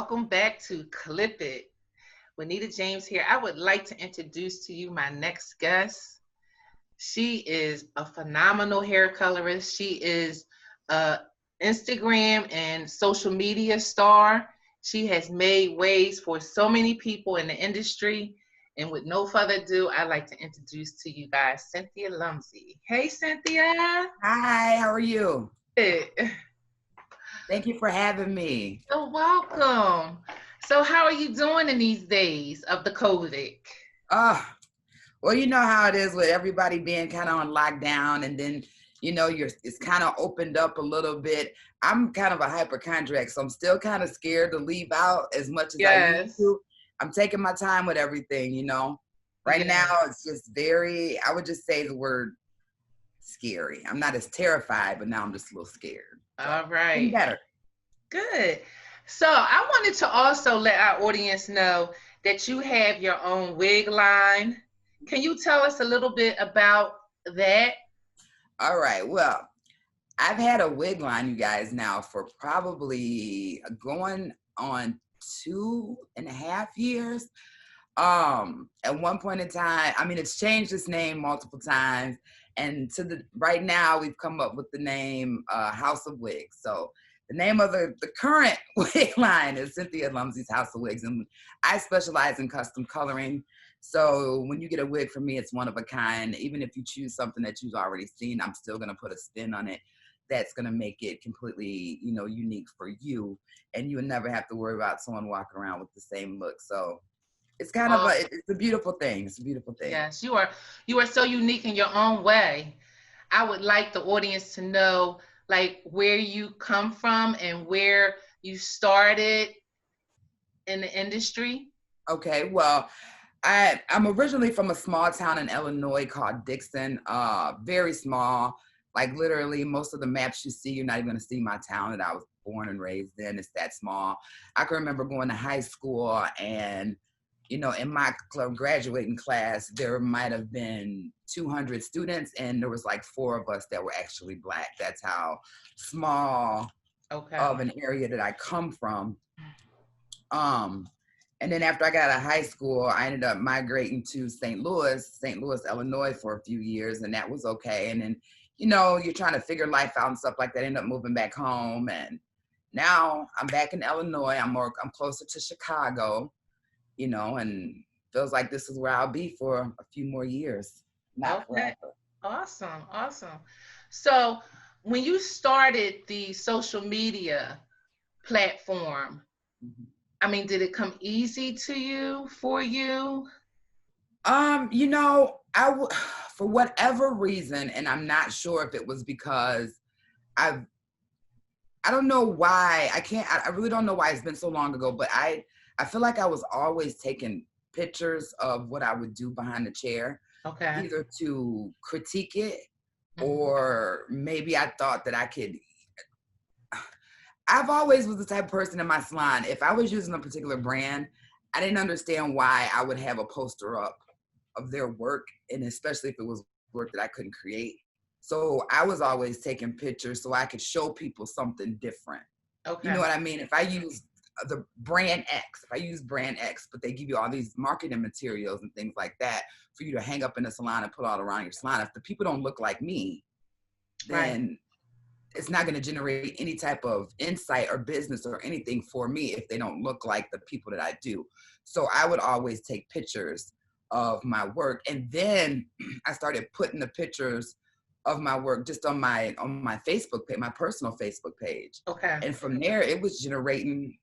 welcome back to Clip It. With Nita James here, I would like to introduce to you my next guest. She is a phenomenal hair colorist. She is a Instagram and social media star. She has made waves for so many people in the industry. And with no further ado, I'd like to introduce to you guys Cynthia Lumzy. Hey, Cynthia. Hi, how are you? Hey. Thank you for having me. You're welcome. So how are you doing in these days of the COVID? Well, you know how it is with everybody being kind of on lockdown, and then, it's kind of opened up a little bit. I'm kind of a hypochondriac, so I'm still kind of scared to leave out as much as I used to. I'm taking my time with everything, Right now, it's just I would just say the word scary. I'm not as terrified, but now I'm just a little scared. So, all right. Better. Good. So I wanted to also let our audience know that you have your own wig line. Can you tell us a little bit about that? All right. Well, I've had a wig line, you guys, now for probably going on 2.5 years. At one point in time, it's changed its name multiple times. And right now, we've come up with the name House of Wigs. So the name of the current wig line is Cynthia Lumzy's House of Wigs. And I specialize in custom coloring. So when you get a wig from me, it's one of a kind. Even if you choose something that you've already seen, I'm still going to put a spin on it that's going to make it completely, unique for you. And you would never have to worry about someone walking around with the same look. So it's kind of it's a beautiful thing. It's a beautiful thing. Yes, you are so unique in your own way. I would like the audience to know like where you come from and where you started in the industry. Okay, well, I'm originally from a small town in Illinois called Dixon, very small. Like literally most of the maps you see, you're not even gonna see my town that I was born and raised in. It's that small. I can remember going to high school and, in my graduating class, there might have been 200 students and there was like 4 of us that were actually Black. That's how small of an area that I come from. And then after I got out of high school, I ended up migrating to St. Louis, Illinois for a few years, and that was okay. And then, you're trying to figure life out and stuff like that. I ended up moving back home, and now I'm back in Illinois. I'm closer to Chicago, and feels like this is where I'll be for a few more years. Not forever. Awesome. So when you started the social media platform, did it come easy to you, for you? For whatever reason, and I'm not sure if it was because I don't know why. I really don't know why it's been so long ago, but I feel like I was always taking pictures of what I would do behind the chair. Okay. Either to critique it or maybe I thought that I could. I've always was the type of person in my salon, if I was using a particular brand, I didn't understand why I would have a poster up of their work, and especially if it was work that I couldn't create. So I was always taking pictures so I could show people something different. Okay. You know what I mean? If I use the brand X, but they give you all these marketing materials and things like that for you to hang up in the salon and put all around your salon. If the people don't look like me, then it's not going to generate any type of insight or business or anything for me if they don't look like the people that I do. So I would always take pictures of my work. And then I started putting the pictures of my work just on my Facebook page, my personal Facebook page. Okay. And from there, it was generating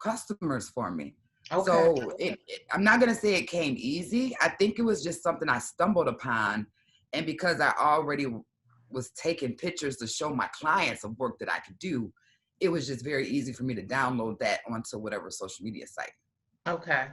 customers for me. Okay. So I'm not going to say it came easy. I think it was just something I stumbled upon. And because I already was taking pictures to show my clients of work that I could do, it was just very easy for me to download that onto whatever social media site. Okay.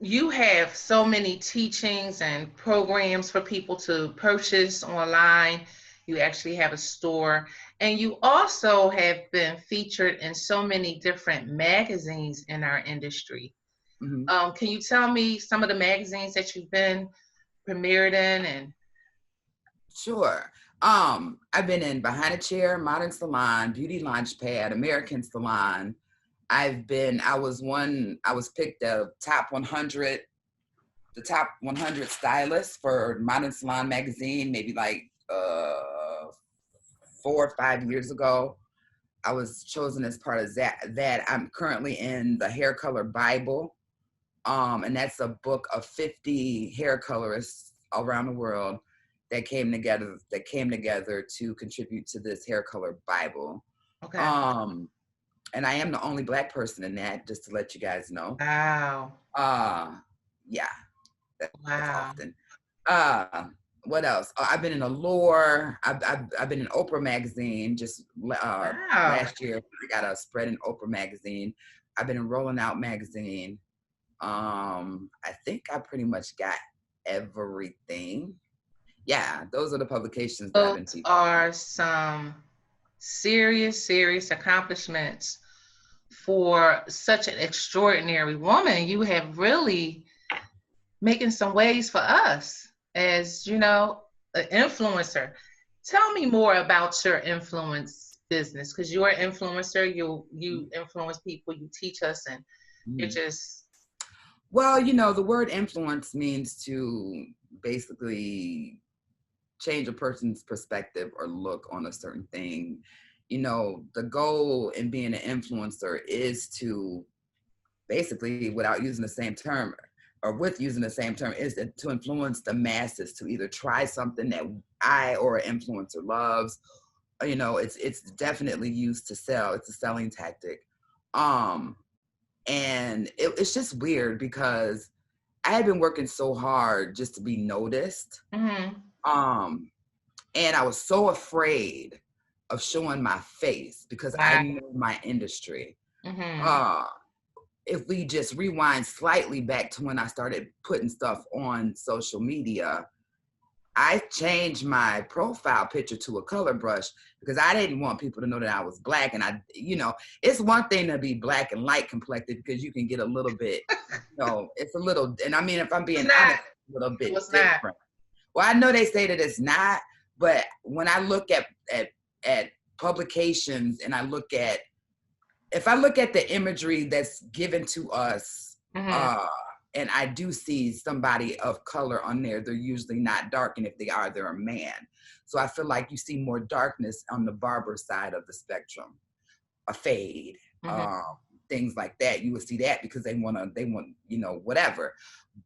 You have so many teachings and programs for people to purchase online. You actually have a store, and you also have been featured in so many different magazines in our industry. Mm-hmm. Can you tell me some of the magazines that you've been premiered in? And Sure. I've been in Behind a Chair, Modern Salon, Beauty Launchpad, American Salon, I was picked the top 100 stylists for Modern Salon magazine, maybe like 4 or 5 years ago. I was chosen as part of that. I'm currently in the Hair Color Bible. And that's a book of 50 hair colorists around the world that came together to contribute to this Hair Color Bible. Okay. And I am the only Black person in that, just to let you guys know. Wow. Yeah. That's Wow. often. What else? I've been in Allure. I've been in Oprah magazine. Just last year, I got a spread in Oprah magazine. I've been in Rolling Out magazine. I think I pretty much got everything. Yeah, those are the publications that I've been teaching. Those are some serious accomplishments for such an extraordinary woman. You have really making some waves for us as, you know, an influencer. Tell me more about your influence business, because you're an influencer. You influence people, you teach us, and you're just... Well, you know, the word influence means to basically change a person's perspective or look on a certain thing. You know, the goal in being an influencer is to basically, without using the same term, or with using the same term, is to influence the masses to either try something that I or an influencer loves. You know, it's definitely used to sell. It's a selling tactic. And it's just weird because I had been working so hard just to be noticed. Mm-hmm. And I was so afraid of showing my face because I knew my industry. Mm-hmm. If we just rewind slightly back to when I started putting stuff on social media, I changed my profile picture to a color brush because I didn't want people to know that I was Black. And I, you know, it's one thing to be Black and light complected because you can get a little bit, you know, it's a little, and I mean, if I'm being honest, a little bit different. Well, I know they say that it's not, but when I look at publications and if I look at the imagery that's given to us, and I do see somebody of color on there, they're usually not dark, and if they are, they're a man. So I feel like you see more darkness on the barber side of the spectrum, a fade, things like that. You would see that because they want, you know, whatever.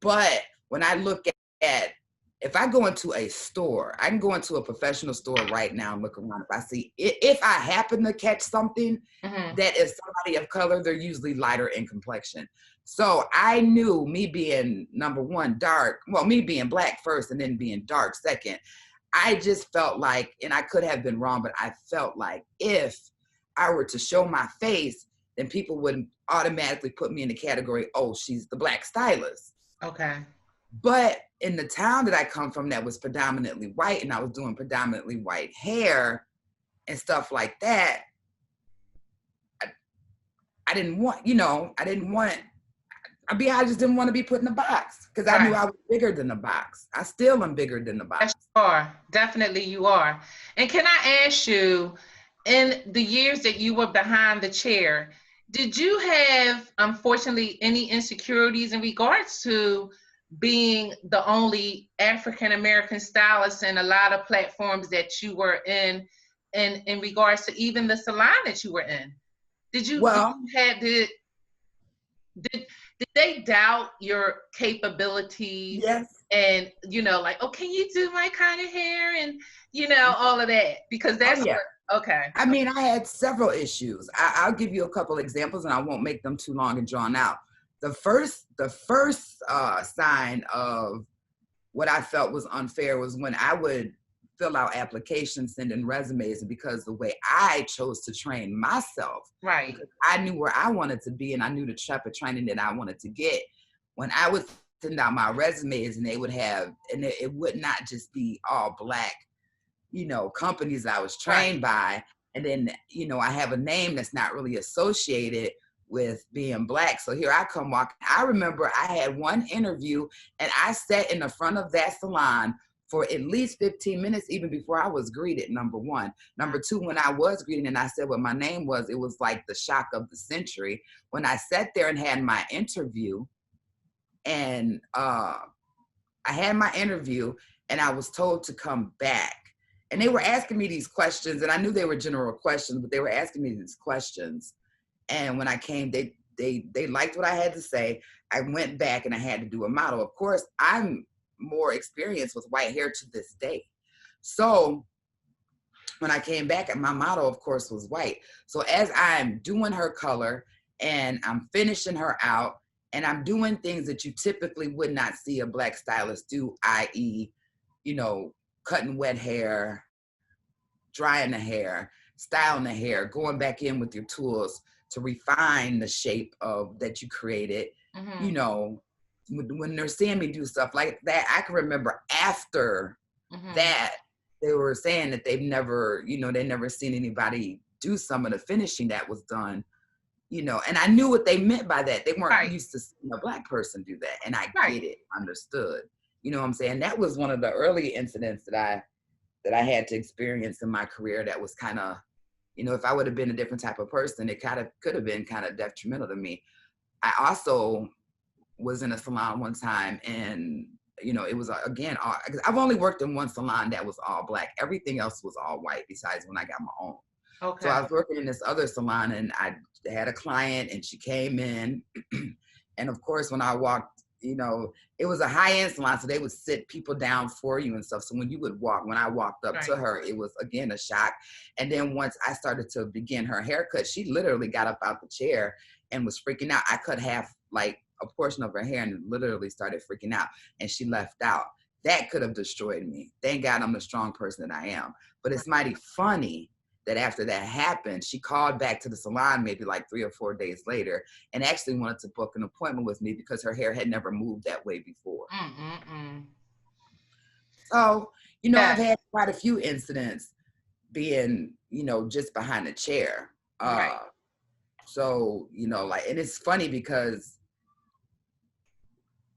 But when I look at, if I go into a store, I can go into a professional store right now and look around. If I happen to catch something that is somebody of color, they're usually lighter in complexion. So I knew, me being number one, dark, well, me being Black first and then being dark second, I just felt like, and I could have been wrong, but I felt like if I were to show my face, then people would automatically put me in the category, oh, she's the Black stylist. Okay. But in the town that I come from that was predominantly white, and I was doing predominantly white hair and stuff like that, I didn't want, you know, I just didn't want to be put in a box because I knew I was bigger than the box. I still am bigger than the box. Yes, you are. Definitely you are. And can I ask you, in the years that you were behind the chair, did you have, unfortunately, any insecurities in regards to being the only African-American stylist in a lot of platforms that you were in regards to even the salon that you were in? Did they doubt your capabilities? Yes. And, you know, like, oh, can you do my kind of hair? And, you know, all of that, because that's okay. I mean, I had several issues. I'll give you a couple examples and I won't make them too long and drawn out. The first sign of what I felt was unfair was when I would fill out applications, send in resumes, and because the way I chose to train myself, right, I knew where I wanted to be and I knew the type of training that I wanted to get. When I would send out my resumes and they would have, and it would not just be all Black, you know, companies that I was trained by, and then, you know, I have a name that's not really associated with being Black. So here I come walking. I remember I had one interview and I sat in the front of that salon for at least 15 minutes, even before I was greeted, number one. Number two, when I was greeted and I said what my name was, it was like the shock of the century. When I sat there and had my interview, and I was told to come back. And they were asking me these questions, and I knew they were general questions, but they were asking me these questions. And when I came, they liked what I had to say. I went back and I had to do a model. Of course, I'm more experienced with white hair to this day. So when I came back, my model, of course, was white. So as I'm doing her color and I'm finishing her out, and I'm doing things that you typically would not see a Black stylist do, i.e., you know, cutting wet hair, drying the hair, styling the hair, going back in with your tools to refine the shape of that you created. You know, when they're seeing me do stuff like that, I can remember after that, they were saying that they've never, you know, they never seen anybody do some of the finishing that was done, you know, and I knew what they meant by that. They weren't used to seeing a Black person do that. And I get it, understood. You know what I'm saying? That was one of the early incidents that I had to experience in my career that was kind of, you know, if I would have been a different type of person, it could have been kind of detrimental to me. I also was in a salon one time, and, you know, it was, again, I've only worked in one salon that was all Black. Everything else was all white besides when I got my own. Okay. So I was working in this other salon, and I had a client, and she came in. And of course, when I walked, you know, it was a high-end salon, so they would sit people down for you and stuff. So when I walked up to her, it was, again, a shock. And then once I started to begin her haircut, she literally got up out the chair and was freaking out. I cut half, like, a portion of her hair, and literally started freaking out, and she left out. That could have destroyed me. Thank God I'm the strong person that I am. But it's mighty funny that after that happened, she called back to the salon maybe like 3 or 4 days later and actually wanted to book an appointment with me because her hair had never moved that way before. So, you know, I've had quite a few incidents being, you know, just behind the chair. So, you know, like, and it's funny because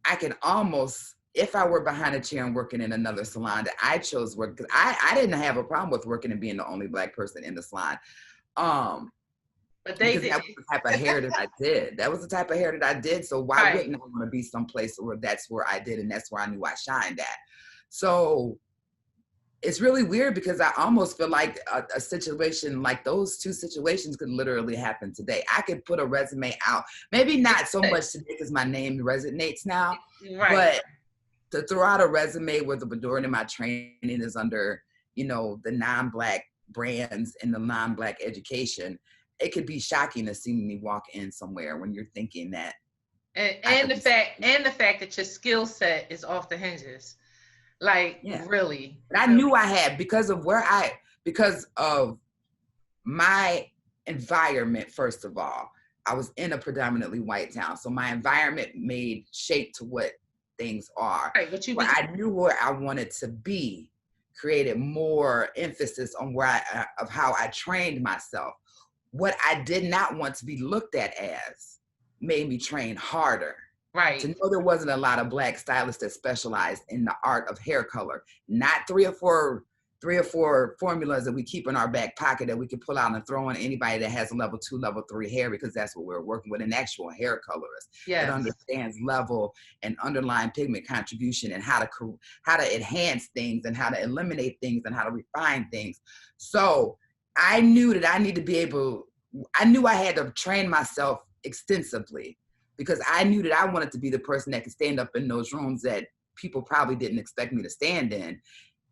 I can almost, if I were behind a chair and working in another salon that I chose work, because I didn't have a problem with working and being the only Black person in the salon. But they did. That was the type of hair that I did. That was the type of hair that I did. So why wouldn't I want to be someplace where that's where I did, and that's where I knew I shined at? So it's really weird because I almost feel like a situation like those two situations could literally happen today. I could put a resume out, maybe not so much today because my name resonates now, but to throw out a resume where the majority of my training is under, you know, the non-Black brands and the non-Black education, it could be shocking to see me walk in somewhere when you're thinking that. And the fact that your skill set is off the hinges. Like, really. But I knew I had, because of my environment, first of all. I was in a predominantly white town. So my environment made shape to what things are. But I knew where I wanted to be, created more emphasis on of how I trained myself. What I did not want to be looked at as made me train harder. To know there wasn't a lot of Black stylists that specialized in the art of hair color, not three or four formulas that we keep in our back pocket that we can pull out and throw on anybody that has a level 2, level 3 hair, because that's what we're working with, an actual hair colorist that understands level and underlying pigment contribution and how to enhance things and how to eliminate things and how to refine things. So I knew that I knew I had to train myself extensively, because I knew that I wanted to be the person that could stand up in those rooms that people probably didn't expect me to stand in.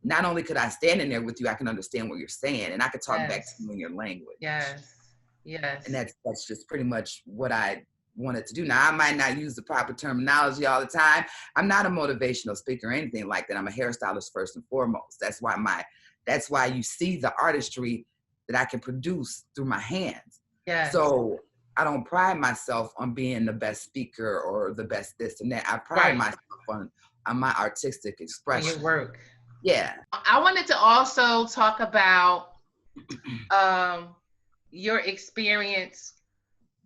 Not only could I stand in there with you, I can understand what you're saying, and I could talk back to you in your language. And that's just pretty much what I wanted to do. Now, I might not use the proper terminology all the time. I'm not a motivational speaker or anything like that. I'm a hairstylist first and foremost. That's why you see the artistry that I can produce through my hands. So I don't pride myself on being the best speaker or the best this and that. I pride myself on my artistic expression. Your work. Yeah. I wanted to also talk about your experience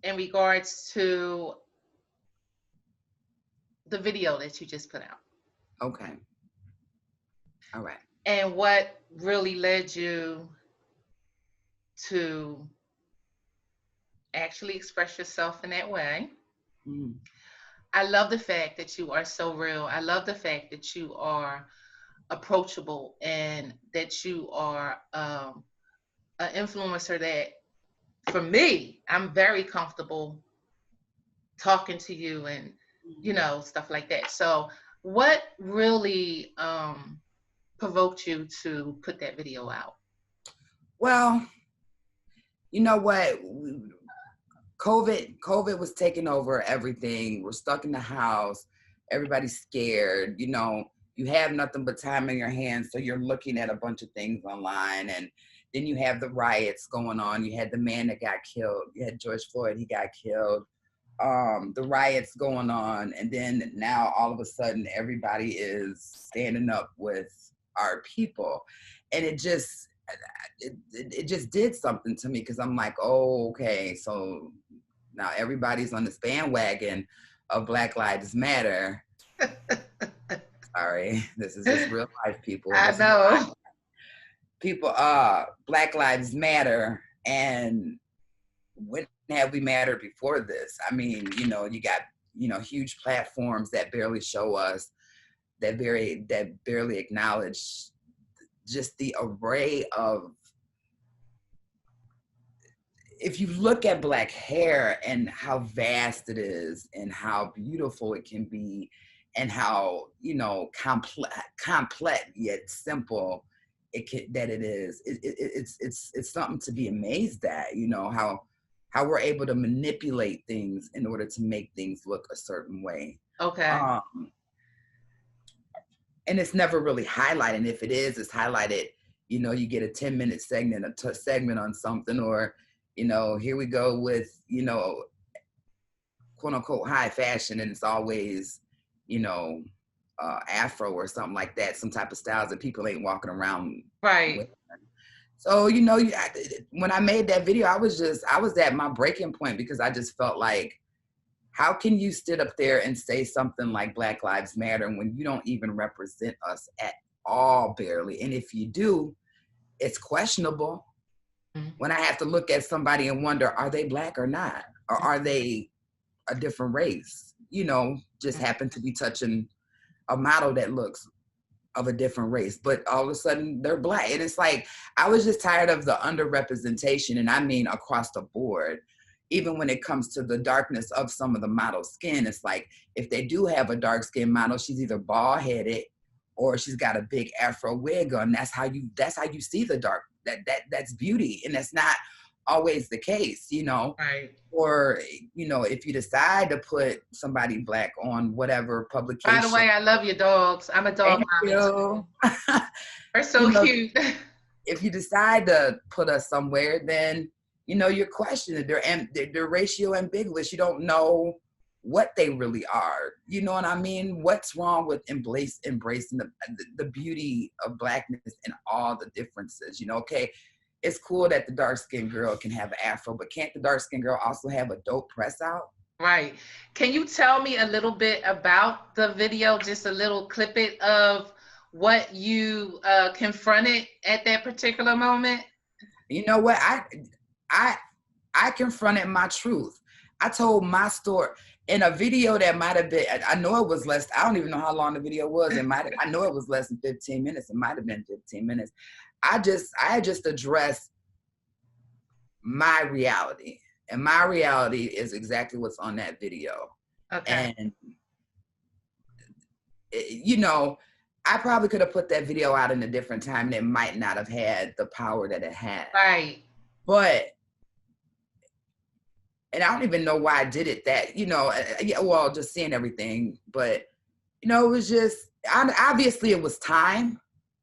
in regards to the video that you just put out. Okay. All right. and what really led you to actually express yourself in that way. Mm. I love the fact that you are so real. I love the fact that you are approachable and that you are an influencer that, for me, I'm very comfortable talking to you and, stuff like that. So, what really provoked you to put that video out? Well, you know what? COVID was taking over everything. We're stuck in the house. Everybody's scared. You have nothing but time in your hands, so you're looking at a bunch of things online, and then you have the riots going on. You had the man that got killed. You had George Floyd, he got killed. The riots going on, and then now all of a sudden everybody is standing up with our people, and it just did something to me, because I'm like, oh, okay, so now everybody's on this bandwagon of Black Lives Matter. Sorry, this is just real life, people. I know. People, Black Lives Matter, and when have we mattered before this? I mean, you got, huge platforms that barely show us, that barely acknowledge just the array of, if you look at Black hair and how vast it is and how beautiful it can be and how, complex yet simple that it is, it's something to be amazed at, how we're able to manipulate things in order to make things look a certain way. Okay. And it's never really highlighted. And if it is, it's highlighted, you get a 10-minute segment on something, or, here we go with, quote unquote high fashion, and it's always, Afro or something like that, some type of styles that people ain't walking around right with. So, when I made that video, I was at my breaking point, because I just felt like, how can you sit up there and say something like Black Lives Matter when you don't even represent us at all, barely? And if you do, it's questionable. Mm-hmm. When I have to look at somebody and wonder, are they Black or not? Or are they a different race? Just happen to be touching a model that looks of a different race, but all of a sudden they're Black. And it's like, I was just tired of the underrepresentation, and I mean across the board. Even when it comes to the darkness of some of the models' skin, it's like, if they do have a dark skinned model, she's either bald headed or she's got a big Afro wig on. That's how you see the dark. That's beauty, and that's not always the case, Right. Or if you decide to put somebody Black on whatever publication. By the way, I love your dogs. I'm a dog mom. They're so cute. If you decide to put us somewhere, then you're questioning. They're racial ambiguous. You don't know what they really are. You know what I mean? What's wrong with embracing the beauty of Blackness and all the differences? Okay, it's cool that the dark-skinned girl can have an Afro, but can't the dark-skinned girl also have a dope press out? Right. Can you tell me a little bit about the video, just a little clip it of what you confronted at that particular moment? You know what? I confronted my truth. I told my story in a video that might have been, I know it was less, I don't even know how long the video was. I know it was less than 15 minutes. It might have been 15 minutes. I just addressed my reality, and my reality is exactly what's on that video. Okay. And I probably could have put that video out in a different time, and it might not have had the power that it had. Right. But, and I don't even know why I did it just seeing everything, but it was just, obviously it was time.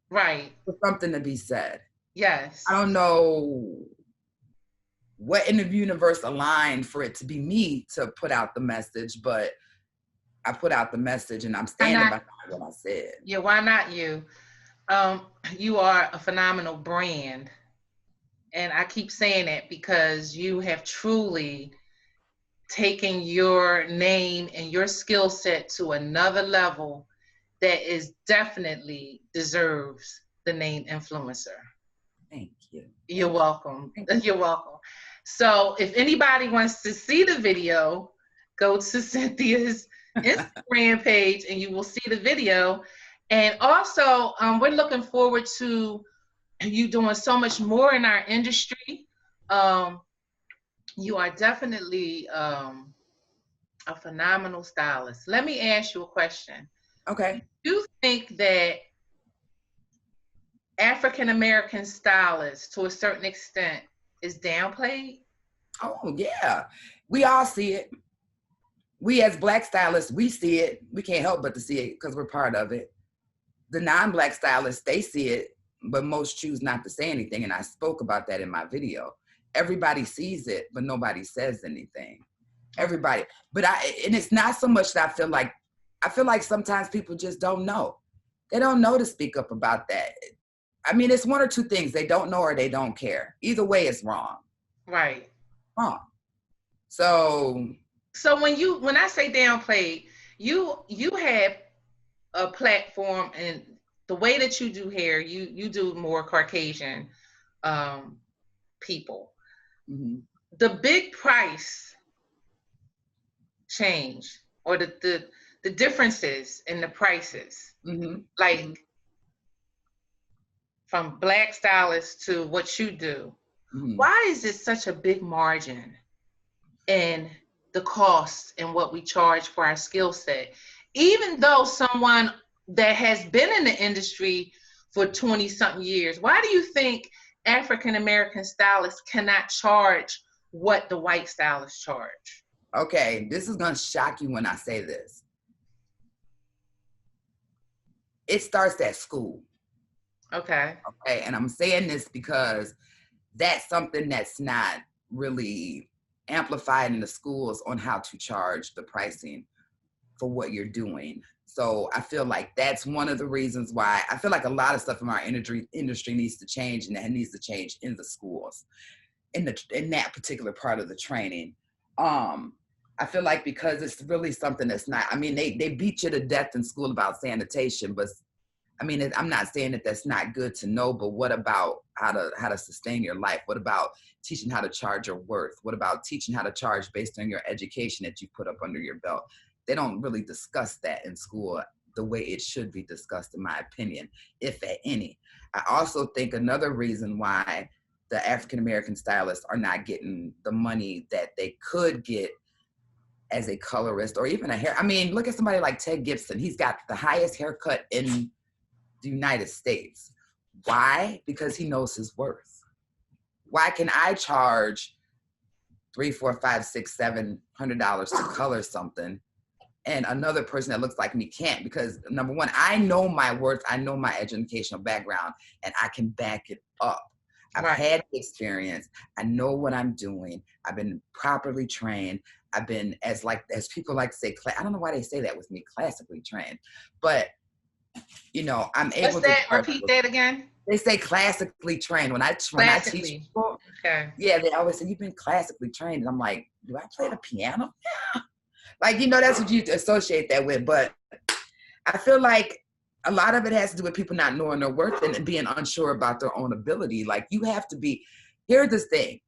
Right. For something to be said. Yes. I don't know what in the universe aligned for it to be me to put out the message, but I put out the message, and I'm standing behind what I said. Yeah, why not you? You are a phenomenal brand. And I keep saying that because you have truly taken your name and your skill set to another level that is definitely deserves the name influencer. Thank you. You're welcome. You're welcome. So if anybody wants to see the video, go to Cynthia's Instagram page and you will see the video. And also, we're looking forward to you doing so much more in our industry. You are definitely a phenomenal stylist. Let me ask you a question. Okay. Do you think that African American stylists, to a certain extent, is downplayed? Oh yeah, we all see it. We as Black stylists, we see it. We can't help but to see it because we're part of it. The non-Black stylists, they see it, but most choose not to say anything. And I spoke about that in my video. Everybody sees it, but nobody says anything. Everybody, and it's not so much that I feel like sometimes people just don't know. They don't know to speak up about that. I mean, it's one or two things. They don't know or they don't care. Either way, it's wrong. Right. Wrong. So when I say downplayed, you have a platform, and the way that you do hair, you do more Caucasian people. Mm-hmm. The big price change, or the differences in the prices, mm-hmm. like from Black stylists to what you do, mm-hmm. why is it such a big margin in the cost and what we charge for our skill set? Even though someone that has been in the industry for 20-something years, why do you think African American stylists cannot charge what the white stylists charge? Okay, this is gonna shock you when I say this. It starts at school. Okay. Okay, and I'm saying this because that's something that's not really amplified in the schools on how to charge the pricing for what you're doing. So I feel like that's one of the reasons why I feel like a lot of stuff in our industry needs to change, and that needs to change in the schools, in that particular part of the training. I feel like because it's really something that's not, I mean, they beat you to death in school about sanitation, but I mean, I'm not saying that that's not good to know, but what about how to sustain your life? What about teaching how to charge your worth? What about teaching how to charge based on your education that you put up under your belt? They don't really discuss that in school the way it should be discussed, in my opinion, if at any. I also think another reason why the African American stylists are not getting the money that they could get as a colorist or even a hair. I mean, look at somebody like Ted Gibson. He's got the highest haircut in the United States. Why? Because he knows his worth. Why can I charge $300, $400, $500, $600, $700 to color something, and another person that looks like me can't? Because number one, I know my worth, I know my educational background, and I can back it up. I've had the experience. I know what I'm doing. I've been properly trained. I've been, as people like to say, I don't know why they say that with me, classically trained, but you know, I'm able to. Repeat that again. They say classically trained. When I teach people, okay. Yeah, they always say you've been classically trained, and I'm like, do I play the piano? Yeah. Like, you know, that's what you associate that with. But I feel like a lot of it has to do with people not knowing their worth and being unsure about their own ability. Like, you have to be. Here's the thing: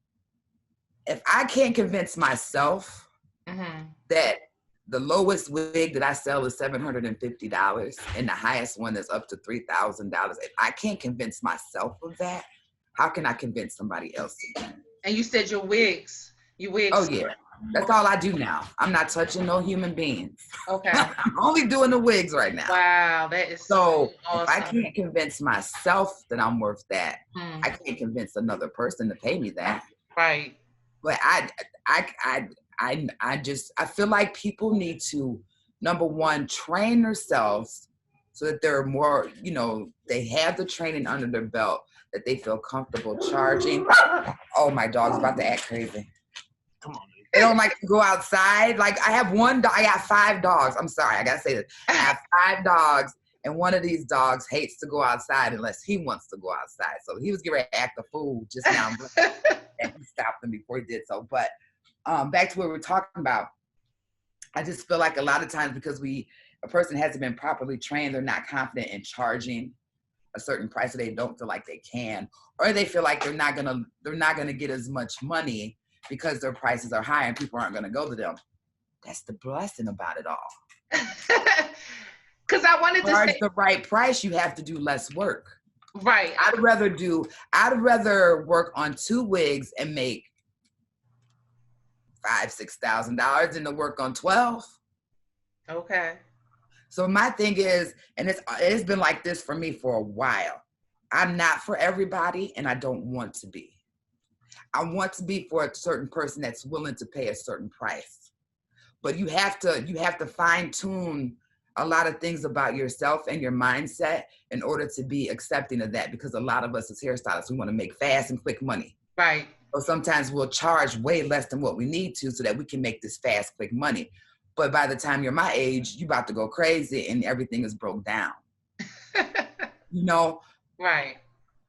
if I can't convince myself that the lowest wig that I sell is $750 and the highest one is up to $3,000. If I can't convince myself of that, how can I convince somebody else of that? And you said your wigs. Oh yeah, that's all I do now. I'm not touching no human beings. Okay. I'm only doing the wigs right now. Wow, that is so awesome. If I can't convince myself that I'm worth that, I can't convince another person to pay me that. Right. But I feel like people need to, number one, train themselves so that they're more, you know, they have the training under their belt that they feel comfortable charging. Oh, my dog's about to act crazy. Come on. They don't like to go outside. Like, I have one dog. I got 5 dogs. I'm sorry. I got to say this. I have 5 dogs, and one of these dogs hates to go outside unless he wants to go outside. So he was getting ready to act a fool just now. And he stopped him before he did so. But back to what we were talking about, I just feel like a lot of times because a person hasn't been properly trained, they're not confident in charging a certain price, or they don't feel like they can, or they feel like they're not gonna get as much money because their prices are high and people aren't gonna go to them. That's the blessing about it all. Because I wanted to charge say the right price, you have to do less work. Right. I'd rather work on 2 wigs and make $5,000-$6,000 than to work on 12. Okay. So my thing is, and it's been like this for me for a while. I'm not for everybody, and I don't want to be. I want to be for a certain person that's willing to pay a certain price. But you have to fine tune a lot of things about yourself and your mindset in order to be accepting of that, because a lot of us as hairstylists, we want to make fast and quick money. Right. So sometimes we'll charge way less than what we need to so that we can make this fast, quick money. But by the time you're my age, you're about to go crazy and everything is broke down. You know? Right.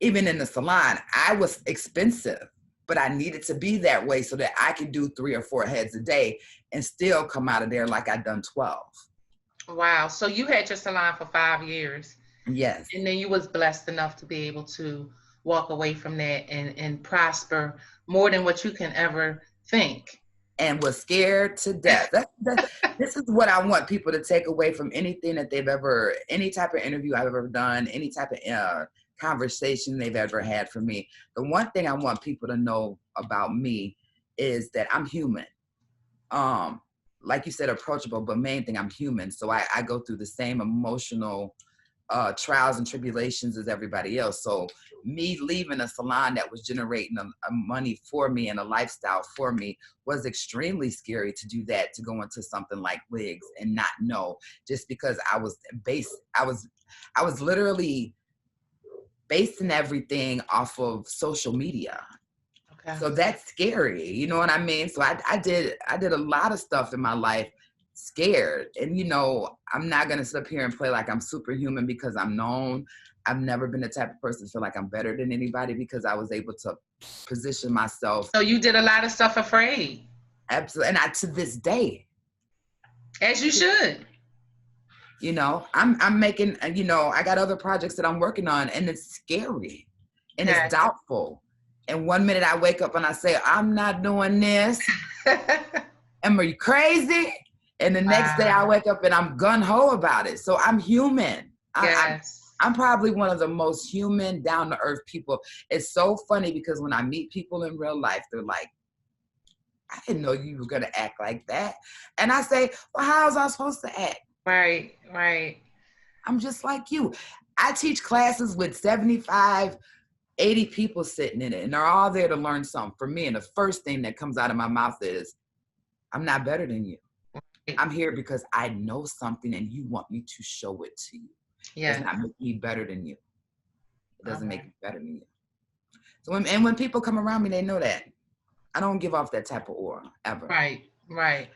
Even in the salon, I was expensive, but I needed to be that way so that I could do 3 or 4 heads a day and still come out of there like I'd done 12. Wow. So you had your salon for 5 years. Yes. And then you was blessed enough to be able to walk away from that and prosper more than what you can ever think. And was scared to death. This is what I want people to take away from anything that any type of interview I've ever done, any type of conversation they've ever had from me. The one thing I want people to know about me is that I'm human. Like you said, approachable, but main thing, I'm human. So I go through the same emotional trials and tribulations as everybody else. So me leaving a salon that was generating a money for me and a lifestyle for me was extremely scary to do that, to go into something like WIGZ and not know, just because I was literally basing everything off of social media. Okay. So that's scary, you know what I mean? So I did a lot of stuff in my life scared. And, you know, I'm not going to sit up here and play like I'm superhuman because I'm known. I've never been the type of person to feel like I'm better than anybody because I was able to position myself. So you did a lot of stuff afraid. Absolutely. And to this day. As you should. You know, I'm making, you know, I got other projects that I'm working on and it's scary and it's doubtful. And one minute I wake up and I say, I'm not doing this. Am you crazy? And the next day I wake up and I'm gung-ho about it. So I'm human. Yes. I'm probably one of the most human, down-to-earth people. It's so funny because when I meet people in real life, they're like, I didn't know you were going to act like that. And I say, well, how was I supposed to act? Right, right. I'm just like you. I teach classes with 75, 80 people sitting in it, and they're all there to learn something from me. And the first thing that comes out of my mouth is, I'm not better than you. I'm here because I know something and you want me to show it to you. Yeah. It does not make me better than you. It doesn't make me better than you. So when people come around me, they know that. I don't give off that type of aura, ever. Right, right.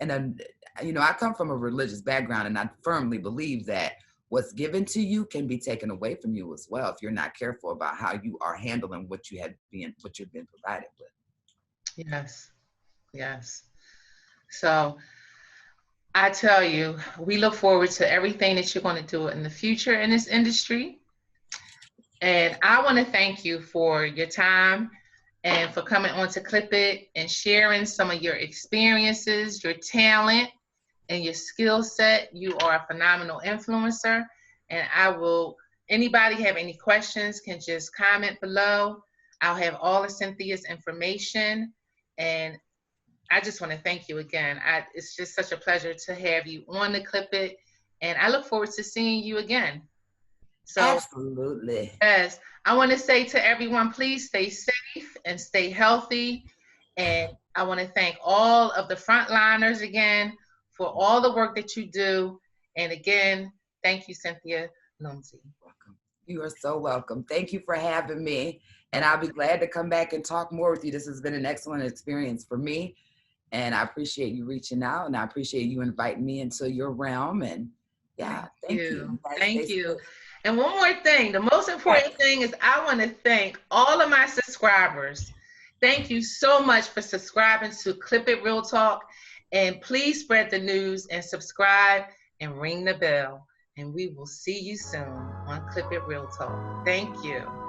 And then, you know, I come from a religious background and I firmly believe that what's given to you can be taken away from you as well if you're not careful about how you are handling what you've been provided with. Yes, yes. So I tell you, we look forward to everything that you're going to do in the future in this industry. And I want to thank you for your time and for coming on to Clip It and sharing some of your experiences, your talent, and your skill set. You are a phenomenal influencer. And anybody have any questions can just comment below. I'll have all of Cynthia's information. And I just want to thank you again. It's just such a pleasure to have you on the Clip It. And I look forward to seeing you again. So, absolutely. Yes. I want to say to everyone, please stay safe and stay healthy. And I want to thank all of the frontliners again for all the work that you do. And again, thank you, Cynthia Lumzy. Welcome. You are so welcome. Thank you for having me. And I'll be glad to come back and talk more with you. This has been an excellent experience for me. And I appreciate you reaching out, and I appreciate you inviting me into your realm. And yeah, thank you. Thank you. And one more thing, the most important thing is I want to thank all of my subscribers. Thank you so much for subscribing to Clip It Real Talk. And please spread the news and subscribe and ring the bell. And we will see you soon on Clip It Real Talk. Thank you.